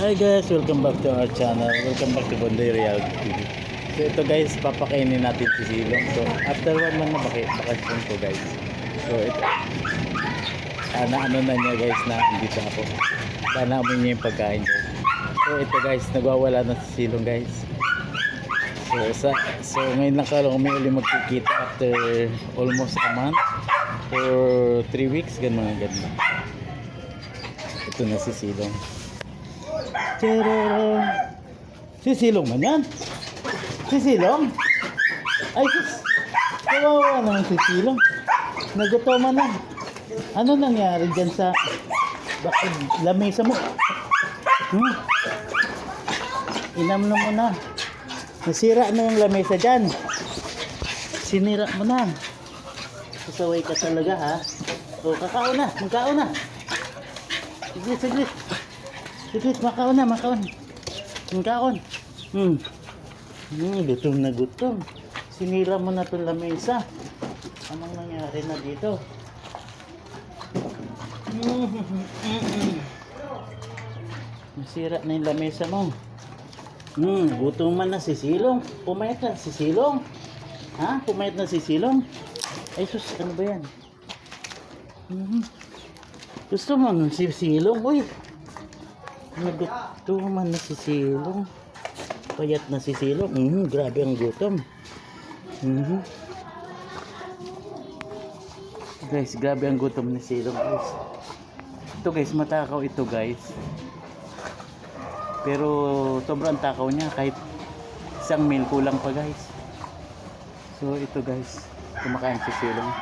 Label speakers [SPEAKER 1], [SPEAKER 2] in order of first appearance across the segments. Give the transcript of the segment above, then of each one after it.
[SPEAKER 1] Hi guys, welcome back to our channel. Welcome back to Bondoy Reality TV. So ito guys, papakainin natin si Silong. So after 1 month na bakasyon ko guys. So ito, ano na niya guys na dito ako. Danamin niya yung pagkain guys. So ito guys, nagwawala na si Silong guys. So ngayon lang kami uli magkikita after almost a month or 3 weeks, ganun. Ito na si Silong. Si Silong man yan. Si Silong. Ay sus, kawawa naman si Silong. Nagutoman na. Ano nangyari dyan sa lamesa mo? Inam mo na. Nasira na yung lamesa dyan. Sinira mo na. Kasaway ka talaga ha. O kakaon na. Magkaon na. Saglit. Saglit, makaon na. Makaon. Gutom na gutom. Sinira mo na itong lamesa. Anong nangyari na dito? Nasira na yung lamesa mo. Gutom man na si Silong. Pumayat na si Silong. Ha? Pumayat na si Silong. Ay sus, ano ba yan? Gusto mo si Silong? Uy, nagutuman na si Silong. Payat na si Silong. Grabe ang gutom. Guys, grabe ang gutom ni Silong guys. Ito guys, matakaw ito guys. Pero sobrang takaw niya, kahit isang meal kulang pa guys. So ito guys, kumakain si Silong.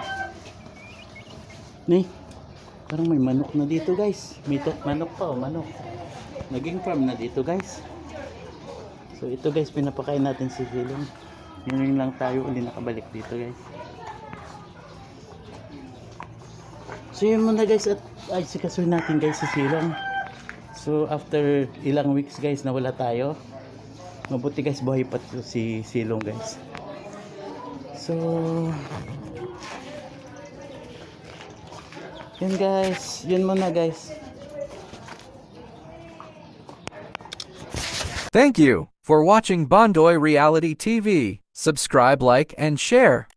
[SPEAKER 1] Parang may manok na dito guys. May manok pa, manok. Naging farm na dito guys. So ito guys, pinapakain natin si Silong. Ngayon lang tayo uli nakabalik dito guys. So yun muna guys, at ay sikasuin natin guys si Silong. So after ilang weeks guys nawala tayo. Mabuti guys, buhay pa si Silong guys. So yun guys, yun muna guys.
[SPEAKER 2] Thank you for watching Bondoy Reality TV. Subscribe, like, and share.